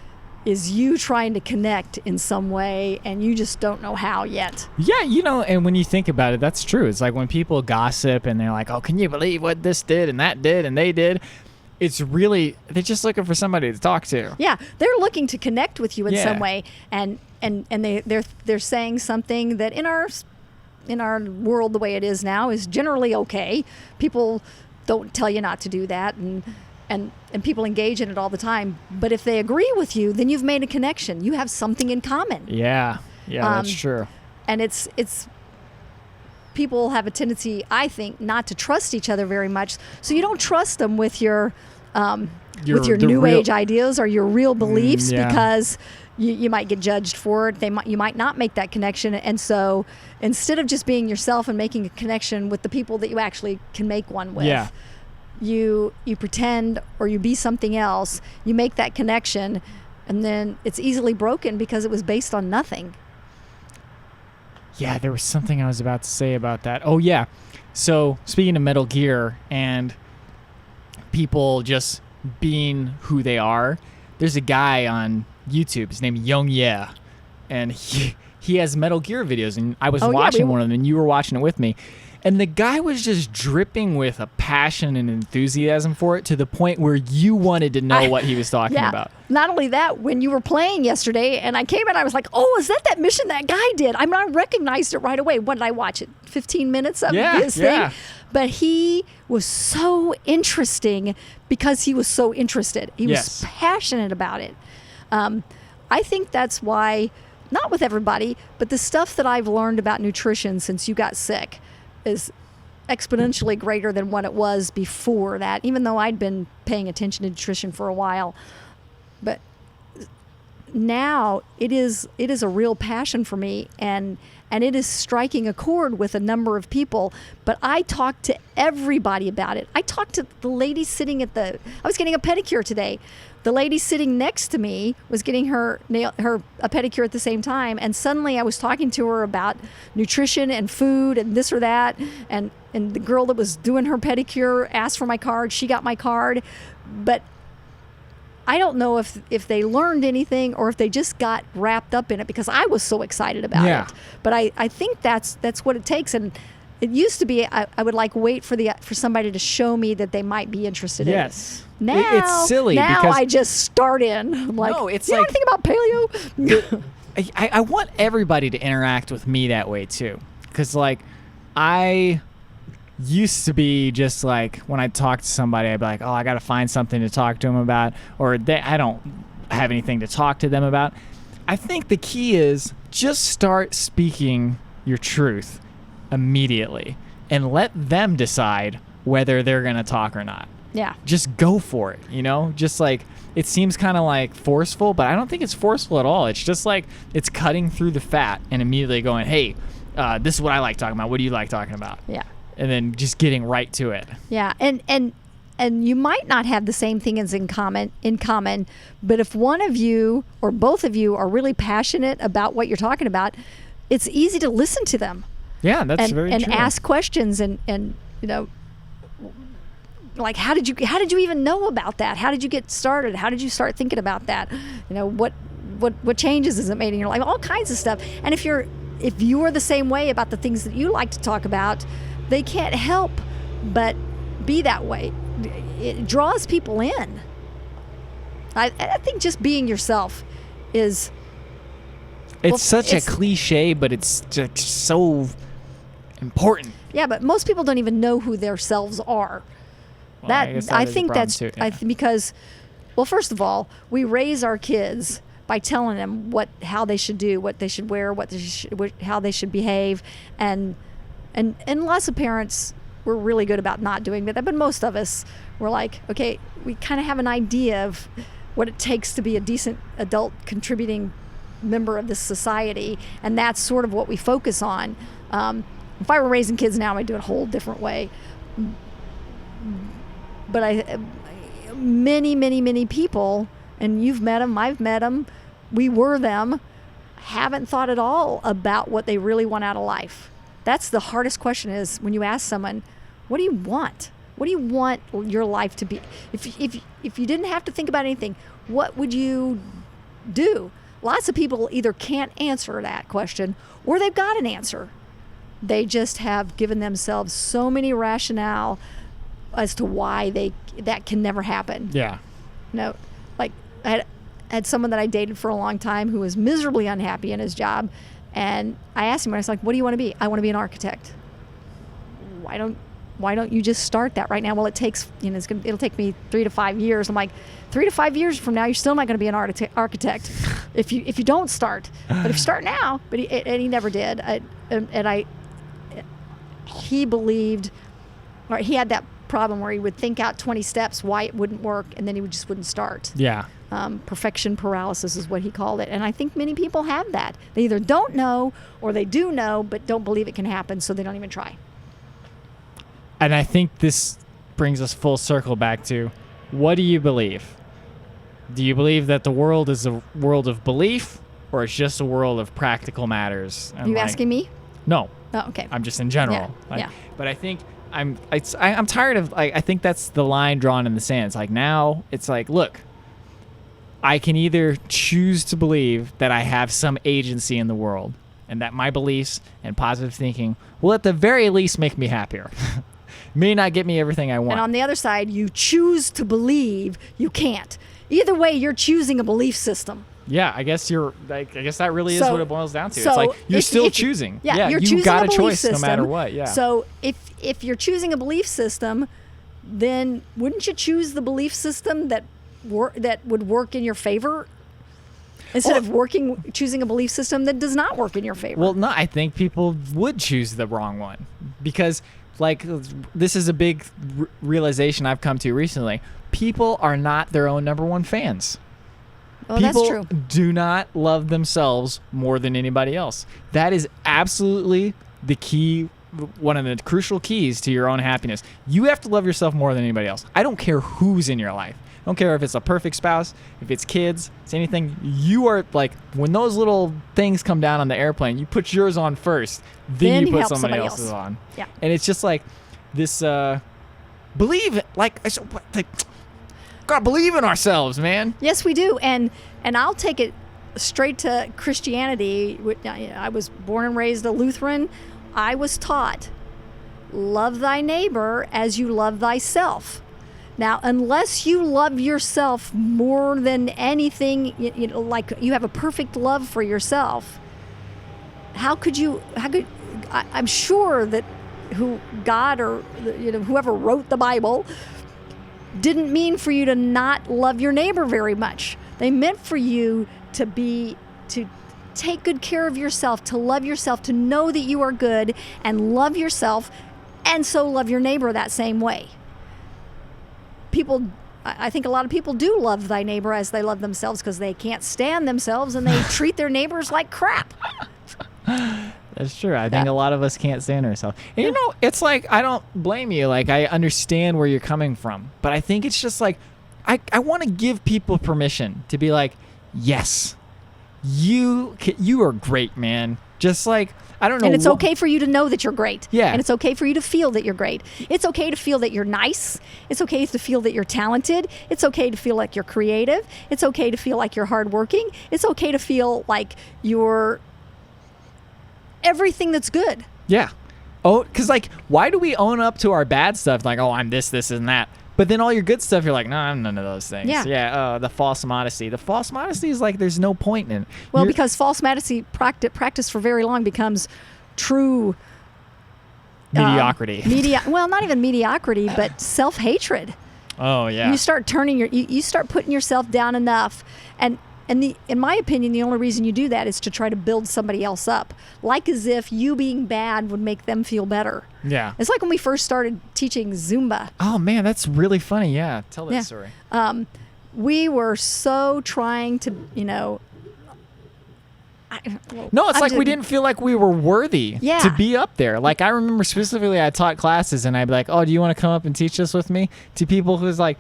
you trying to connect in some way, and you just don't know how yet. Yeah, and when you think about it, that's true. It's like when people gossip and they're like, oh, can you believe what this did and that did and they did? It's really, they're just looking for somebody to talk to. Yeah, they're looking to connect with you in some way, and they're saying something that in our world the way it is now is generally okay. People don't tell you not to do that, and people engage in it all the time. But if they agree with you, then you've made a connection. You have something in common. Yeah, that's true. it's people have a tendency, I think, not to trust each other very much. So you don't trust them with your new age ideas or your real beliefs because you might get judged for it. You might not make that connection. And so instead of just being yourself and making a connection with the people that you actually can make one with, you pretend or you be something else, you make that connection, and then it's easily broken because it was based on nothing. Yeah, there was something I was about to say about that. Oh, yeah. So speaking of Metal Gear and people just being who they are, there's a guy on YouTube. His name is Young Yeah, and he has Metal Gear videos, and I was watching one of them, and you were watching it with me. And the guy was just dripping with a passion and enthusiasm for it to the point where you wanted to know what he was talking about. Not only that, when you were playing yesterday and I came in, I was like, oh, is that mission that guy did? I recognized it right away. What did I watch it? 15 minutes of his thing? But he was so interesting because he was so interested. He was passionate about it. I think that's why, not with everybody, but the stuff that I've learned about nutrition since you got sick is exponentially greater than what it was before that, even though I'd been paying attention to nutrition for a while. But now it is a real passion for me, and it is striking a chord with a number of people. But I talk to everybody about it. I talked to the lady sitting I was getting a pedicure today. The lady sitting next to me was getting a pedicure at the same time, and suddenly I was talking to her about nutrition and food and this or that, and the girl that was doing her pedicure asked for my card. She got my card, but I don't know if they learned anything or if they just got wrapped up in it because I was so excited about it. But I think that's what it takes. And it used to be I would wait for somebody to show me that they might be interested in it. Now it's silly. Now because I just start in. I'm like, no, it's you know anything about paleo? I want everybody to interact with me that way too, because I used to be just when I talk to somebody, I'd be like, oh, I got to find something to talk to them about, or I don't have anything to talk to them about. I think the key is just start speaking your truth immediately and let them decide whether they're going to talk or not. Yeah. Just go for it, just it seems kind of forceful, but I don't think it's forceful at all. It's just it's cutting through the fat and immediately going, hey, this is what I like talking about. What do you like talking about? Yeah. And then just getting right to it. Yeah. And you might not have the same thing in common, but if one of you or both of you are really passionate about what you're talking about, it's easy to listen to them. Yeah, that's very true. And ask questions and how did you even know about that? How did you get started? How did you start thinking about that? What changes has it made in your life? All kinds of stuff. And if you are the same way about the things that you like to talk about, they can't help but be that way. It draws people in. I think just being yourself is... It's such a cliche, but it's just so important. Yeah, but most people don't even know who their selves are. Well, I think that's too, yeah. Because, well, first of all, we raise our kids by telling them how they should do, what they should wear, how they should behave, and lots of parents were really good about not doing that. But most of us were like, okay, we kind of have an idea of what it takes to be a decent adult contributing member of this society, and that's sort of what we focus on. If I were raising kids now, I'd do it a whole different way. But many people, and you've met them, I've met them, we were them, haven't thought at all about what they really want out of life. That's the hardest question, is when you ask someone, what do you want? What do you want your life to be? If you didn't have to think about anything, what would you do? Lots of people either can't answer that question or they've got an answer. They just have given themselves so many rationale as to why that can never happen. Yeah. I had someone that I dated for a long time who was miserably unhappy in his job, and I asked him, I was like, what do you want to be? I want to be an architect. why don't you just start that right now? Well, it takes, it'll take me 3 to 5 years. I'm like, 3 to 5 years from now, you're still not going to be an architect if you don't start. But if you start now, and he never did. He believed, or he had that problem where he would think out 20 steps why it wouldn't work, and then he just wouldn't start. Yeah. Perfection paralysis is what he called it. And I think many people have that. They either don't know or they do know but don't believe it can happen, so they don't even try. And I think this brings us full circle back to, what do you believe? Do you believe that the world is a world of belief, or it's just a world of practical matters? Are you asking me? No. Oh, okay. I'm just in general. Yeah. But I think I'm tired of, I think that's the line drawn in the sand. It's like, now it's like, look, I can either choose to believe that I have some agency in the world and that my beliefs and positive thinking will at the very least make me happier. May not get me everything I want. And on the other side, you choose to believe you can't. Either way, you're choosing a belief system. Yeah, I guess I guess that really is what it boils down to. So it's like you're still choosing. choosing. Yeah, you're you choosing got a a belief choice system. no matter what. Yeah. So if you're choosing a belief system, then wouldn't you choose the belief system that would work in your favor instead of choosing a belief system that does not work in your favor? Well, no, I think people would choose the wrong one because, like, this is a big realization I've come to recently. People are not their own number one fans. Oh, People that's true. do not love themselves more than anybody else. That is absolutely the key, one of the crucial keys to your own happiness. You have to love yourself more than anybody else. I don't care who's in your life. I don't care if it's a perfect spouse, if it's kids, it's anything. You are like, when those little things come down on the airplane, you put yours on first, then you put somebody else's on. Yeah. And it's just like this, believe it. Gotta believe in ourselves, man. Yes, we do. And I'll take it straight to Christianity. I was born and raised a Lutheran. I was taught, love thy neighbor as you love thyself. Now, unless you love yourself more than anything, like you have a perfect love for yourself, I'm sure that God or whoever wrote the Bible didn't mean for you to not love your neighbor very much. They meant for you to take good care of yourself, to love yourself, to know that you are good and love yourself, and so love your neighbor that same way. I think a lot of people do love thy neighbor as they love themselves because they can't stand themselves and they treat their neighbors like crap. That's true. I think a lot of us can't stand ourselves. And it's like, I don't blame you. Like, I understand where you're coming from. But I think it's just like, I want to give people permission to be like, yes, you are great, man. Just like, I don't know. And it's okay for you to know that you're great. Yeah. And it's okay for you to feel that you're great. It's okay to feel that you're nice. It's okay to feel that you're talented. It's okay to feel like you're creative. It's okay to feel like you're hardworking. It's okay to feel like you're everything that's good. Yeah. Oh, because like, why do we own up to our bad stuff? Like, oh, I'm this, and that. But then all your good stuff, you're like, no, I'm none of those things. Yeah. The false modesty. The false modesty is like, there's no point in it. Well, because false modesty practiced for very long becomes true mediocrity. Well, not even mediocrity, but self-hatred. Oh yeah. You start you start putting yourself down enough, and in my opinion, the only reason you do that is to try to build somebody else up, like as if you being bad would make them feel better. Yeah. It's like when we first started teaching Zumba. Oh man, that's really funny. Yeah, tell that story. We were so trying to, no, it's like we didn't feel like we were worthy to be up there. Like, I remember specifically, I taught classes and I'd be like, oh, do you want to come up and teach this with me? To people who's like,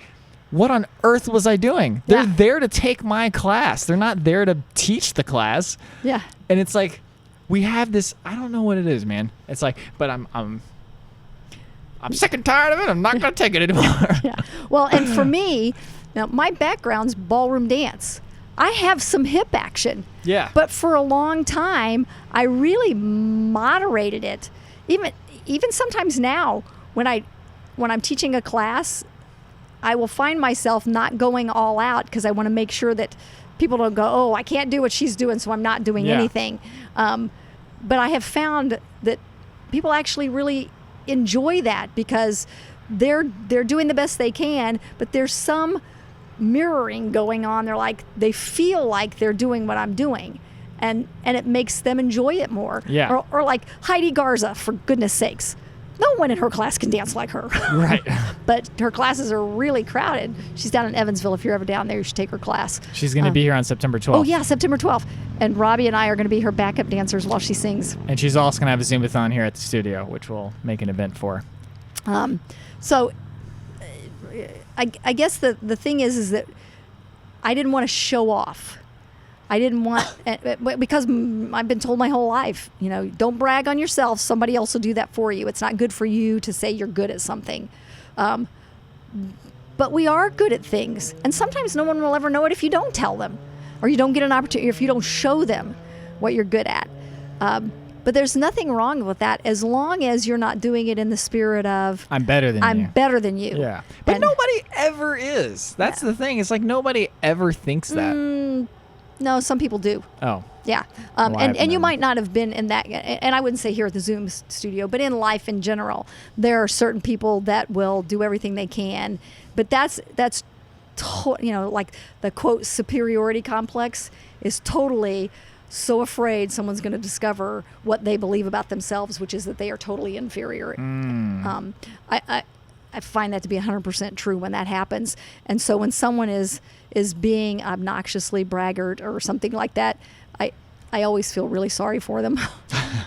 what on earth was I doing? They're there to take my class. They're not there to teach the class. Yeah. And it's like, we have this, I don't know what it is, man. It's like, but I'm sick and tired of it. I'm not going to take it anymore. Yeah. Well, and for me, now my background's ballroom dance. I have some hip action. Yeah. But for a long time, I really moderated it. Even sometimes now, when I'm teaching a class, I will find myself not going all out because I want to make sure that people don't go, oh, I can't do what she's doing, so I'm not doing anything. But I have found that people actually really enjoy that because they're doing the best they can, but there's some mirroring going on. They feel like they're doing what I'm doing, and it makes them enjoy it more. Yeah. Or like Heidi Garza, for goodness sakes. No one in her class can dance like her. Right. But her classes are really crowded. She's down in Evansville. If you're ever down there, you should take her class. She's going to be here on September 12th. Oh, yeah, September 12th. And Robbie and I are going to be her backup dancers while she sings. And she's also going to have a Zumbathon here at the studio, which we'll make an event for. So I guess the thing is that I didn't want to show off. I didn't want, because I've been told my whole life, don't brag on yourself. Somebody else will do that for you. It's not good for you to say you're good at something. But we are good at things. And sometimes no one will ever know it if you don't tell them, or you don't get an opportunity, if you don't show them what you're good at. But there's nothing wrong with that as long as you're not doing it in the spirit of I'm better than you. I'm better than you. Yeah. But nobody ever is. That's the thing. It's like nobody ever thinks that. No, some people do. Oh. Yeah. Well, and you might not have been in that, and I wouldn't say here at the Zoom studio, but in life in general, there are certain people that will do everything they can. But that's like the quote superiority complex is totally so afraid someone's going to discover what they believe about themselves, which is that they are totally inferior. I find that to be 100% true when that happens. And so when someone is being obnoxiously braggart or something like that, I always feel really sorry for them.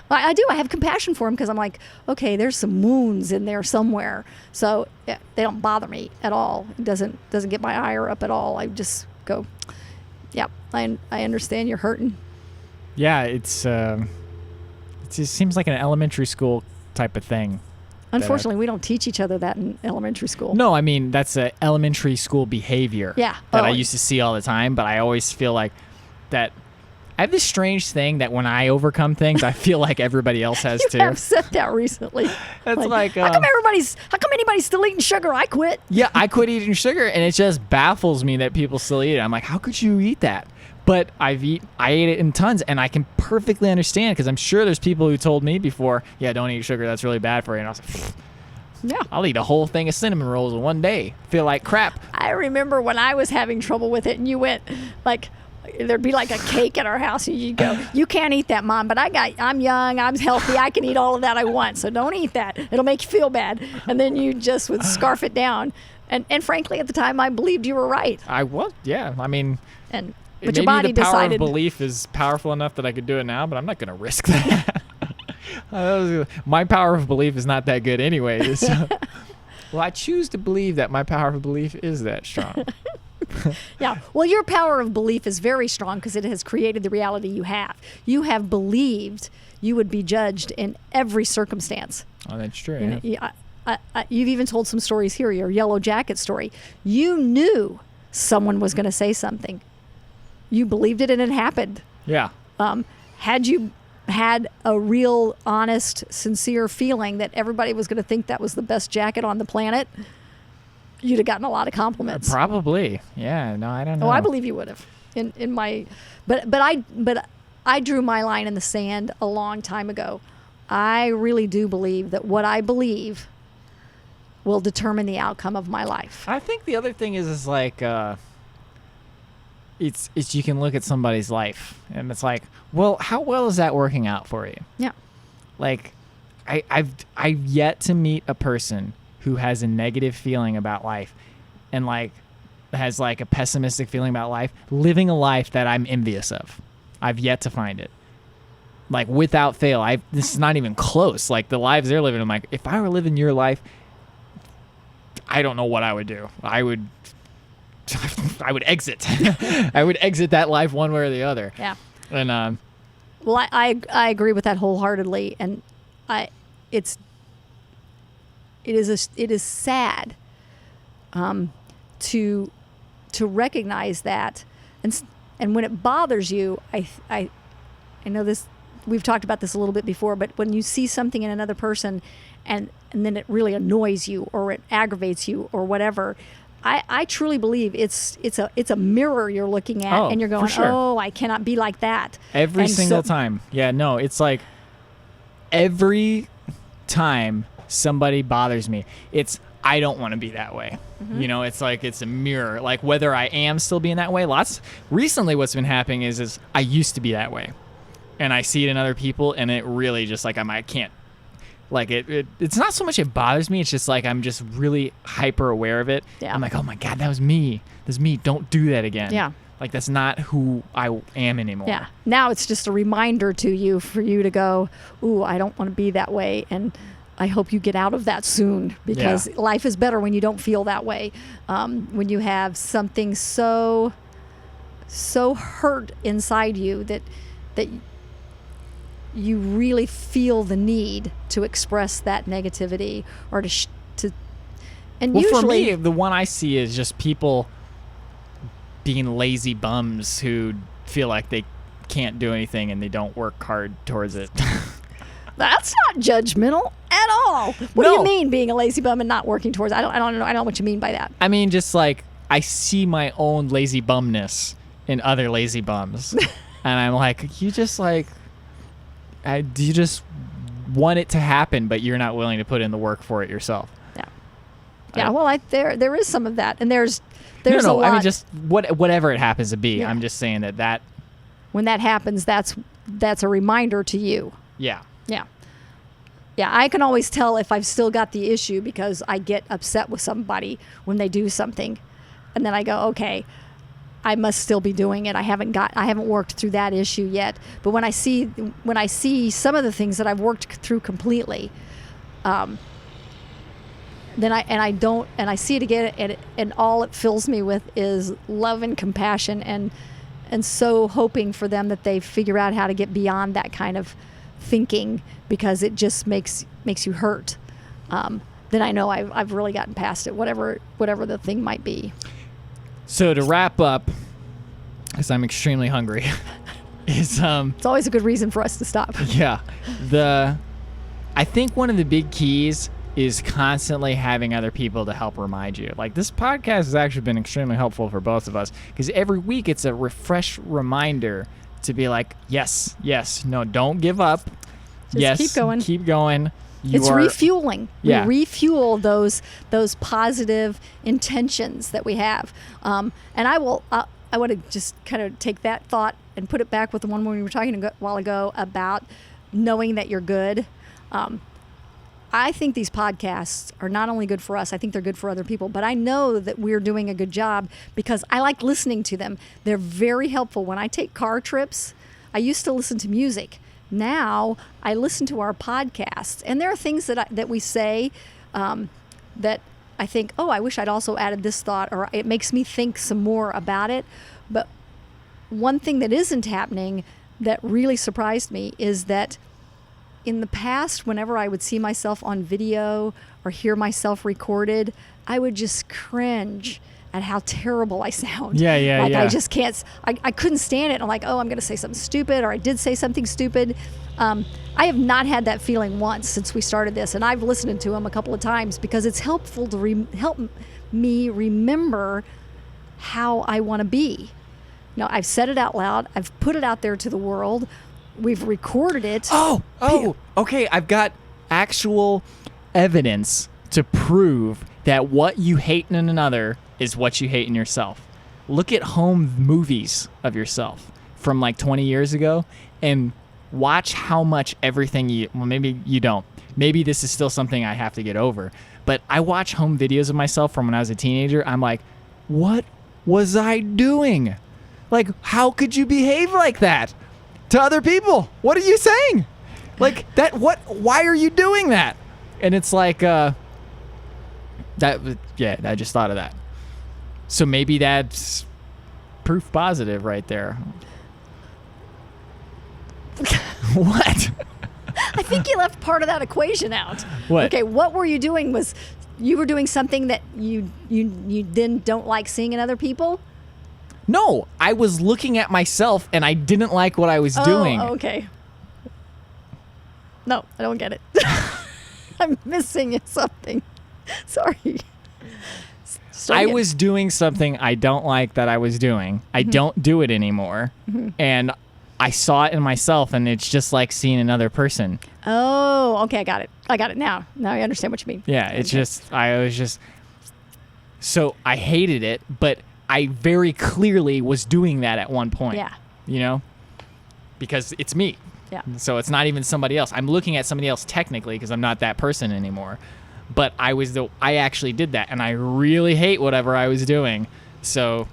I do. I have compassion for them because I'm like, okay, there's some wounds in there somewhere. So yeah, they don't bother me at all. It doesn't get my ire up at all. I just go, yeah, I understand you're hurting. Yeah, it just seems like an elementary school type of thing. Unfortunately, we don't teach each other that in elementary school. No, I mean, that's a elementary school behavior that I used to see all the time, but I always feel like that I have this strange thing that when I overcome things, I feel like everybody else has too. You have said that recently. That's like how come anybody's still eating sugar? I quit. Yeah, I quit eating sugar, and it just baffles me that people still eat it. I'm like, how could you eat that? But I ate it in tons, and I can perfectly understand because I'm sure there's people who told me before, yeah, don't eat sugar, that's really bad for you. And I was like, yeah, I'll eat a whole thing of cinnamon rolls in one day. Feel like crap. I remember when I was having trouble with it, and you went like, there'd be like a cake at our house, and you'd go, you can't eat that, Mom, but I'm young, I'm healthy, I can eat all of that I want, so don't eat that. It'll make you feel bad. And then you just would scarf it down. And frankly, at the time, I believed you were right. I was, yeah. I mean... But your body the power decided. Of belief is powerful enough that I could do it now, but I'm not going to risk that. My power of belief is not that good anyway. So. Well, I choose to believe that my power of belief is that strong. Yeah. Well, your power of belief is very strong because it has created the reality you have. You have believed you would be judged in every circumstance. Oh, that's true. Yeah. You've even told some stories here, your yellow jacket story. You knew someone was going to say something. You believed it and it happened. Yeah. Had you had a real, honest, sincere feeling that everybody was going to think that was the best jacket on the planet, you'd have gotten a lot of compliments. Probably. Yeah. No, I don't know. Oh, I believe you would have. But I drew my line in the sand a long time ago. I really do believe that what I believe will determine the outcome of my life. I think the other thing is like. It's you can look at somebody's life and it's like, well, how well is that working out for you? Yeah. Like, I've yet to meet a person who has a negative feeling about life and like has like a pessimistic feeling about life, living a life that I'm envious of. I've yet to find it. Like without fail, this is not even close. Like the lives they're living, I'm like, if I were living your life, I don't know what I would do. I would exit. I would exit that life one way or the other. Yeah. And well, I agree with that wholeheartedly, and it is sad to recognize that, and when it bothers you, I know this. We've talked about this a little bit before, but when you see something in another person, and then it really annoys you or it aggravates you or whatever. I truly believe it's a mirror you're looking at, and you're going, oh, I cannot be like that. Every single time. Yeah, no, it's like every time somebody bothers me, it's I don't want to be that way. You know, it's like it's a mirror. Like whether I am still being that way. Recently what's been happening is I used to be that way. And I see it in other people, and it really just like I can't. Like it's not so much it bothers me. It's just like I'm just really hyper aware of it. Yeah. I'm like, oh my God, that was me. That's me. Don't do that again. Yeah. Like that's not who I am anymore. Yeah. Now it's just a reminder to you for you to go, ooh, I don't want to be that way. And I hope you get out of that soon, because life is better when you don't feel that way. When you have something so hurt inside you that you really feel the need to express that negativity or and well, usually for me, the one I see is just people being lazy bums who feel like they can't do anything and they don't work hard towards it. that's not judgmental at all. What do No. you mean being a lazy bum and not working towards it? I don't know what you mean by that. I mean, just like I see my own lazy bumness in other lazy bums, and I'm like, you just like, you just want it to happen, but you're not willing to put in the work for it yourself. Yeah. Well, there is some of that, and there's a lot. I mean, just whatever it happens to be. Yeah. I'm just saying that. When that happens, that's a reminder to you. Yeah. Yeah. Yeah, I can always tell if I've still got the issue because I get upset with somebody when they do something. And then I go, okay, I must still be doing it. I haven't worked through that issue yet. But when I see some of the things that I've worked through completely, then I see it again, and all it fills me with is love and compassion, and so hoping for them that they figure out how to get beyond that kind of thinking, because it just makes you hurt. Then I know I've really gotten past it, whatever the thing might be. So to wrap up, because I'm extremely hungry, is it's always a good reason for us to stop. Yeah, I think one of the big keys is constantly having other people to help remind you. Like this podcast has actually been extremely helpful for both of us, because every week it's a refresh reminder to be like, yes, no, don't give up. Just keep going. It's refueling. Yeah. We refuel those positive intentions that we have. And I want to just kind of take that thought and put it back with the one we were talking a while ago about knowing that you're good. I think these podcasts are not only good for us, I think they're good for other people, but I know that we're doing a good job because I like listening to them. They're very helpful. When I take car trips, I used to listen to music. Now I listen to our podcasts, and there are things that we say that I think, oh, I wish I'd also added this thought, or it makes me think some more about it. But one thing that isn't happening that really surprised me is that in the past, whenever I would see myself on video or hear myself recorded, I would just cringe at how terrible I sound. Yeah. I just can't, I couldn't stand it. I'm like, oh, I'm going to say something stupid, or I did say something stupid. I have not had that feeling once since we started this, and I've listened to them a couple of times because it's helpful to help me remember how I want to be. Now, I've said it out loud. I've put it out there to the world. We've recorded it. Oh, okay. I've got actual evidence to prove that what you hate in another is what you hate in yourself. Look at home movies of yourself from like 20 years ago and watch how much everything well, maybe you don't. Maybe this is still something I have to get over. But I watch home videos of myself from when I was a teenager. I'm like, what was I doing? Like, how could you behave like that to other people? What are you saying? Like that, why are you doing that? And it's like, I just thought of that. So maybe that's proof positive right there. What? I think you left part of that equation out. What? Okay, what were you doing was you were doing something that you then don't like seeing in other people? No, I was looking at myself and I didn't like what I was doing. Oh, okay. No, I don't get it. I'm missing something. Sorry. I was doing something I don't like that I was doing. I don't do it anymore. And I saw it in myself, and it's just like seeing another person. Oh, okay, I got it now. Now I understand what you mean. Yeah, it's just, so I hated it, but I very clearly was doing that at one point. Yeah. You know? Because it's me. Yeah. So it's not even somebody else. I'm looking at somebody else technically because I'm not that person anymore. But I actually did that, and I really hate whatever I was doing. So.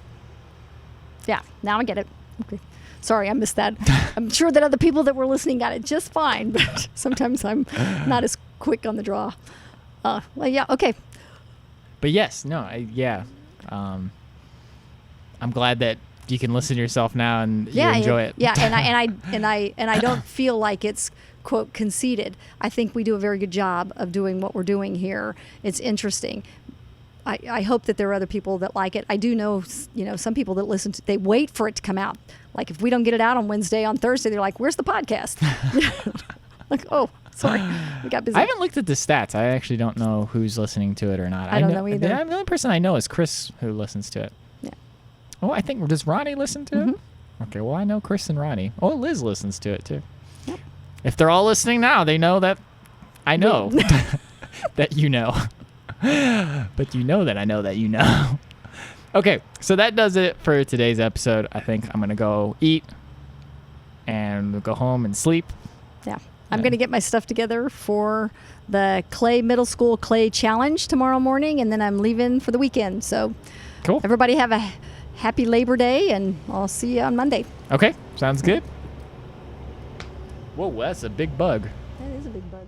Yeah, now I get it. Okay. Sorry, I missed that. I'm sure that other people that were listening got it just fine, but sometimes I'm not as quick on the draw. Well, yeah, okay. But yes, no, I'm glad that you can listen to yourself now and you enjoy it. Yeah, and I don't feel like it's quote conceited. I think we do a very good job of doing what we're doing here. It's interesting. I hope that there are other people that like it. I do know, some people that listen to, they wait for it to come out. Like if we don't get it out on Wednesday, on Thursday, they're like, "Where's the podcast?" Like, oh, sorry, we got busy. I haven't looked at the stats. I actually don't know who's listening to it or not. I don't know either. The only person I know is Chris, who listens to it. Yeah. Oh, I think, does Ronnie listen to it? Okay, well, I know Chris and Ronnie. Oh, Liz listens to it too. Yep. If they're all listening now, they know that I know that you know. But you know that I know that you know. Okay, so that does it for today's episode. I think I'm going to go eat and go home and sleep. Yeah. I'm going to get my stuff together for the Middle School Clay Challenge tomorrow morning, and then I'm leaving for the weekend. So cool. Everybody have a happy Labor Day, and I'll see you on Monday. Okay, sounds good. Whoa, that's a big bug. That is a big bug.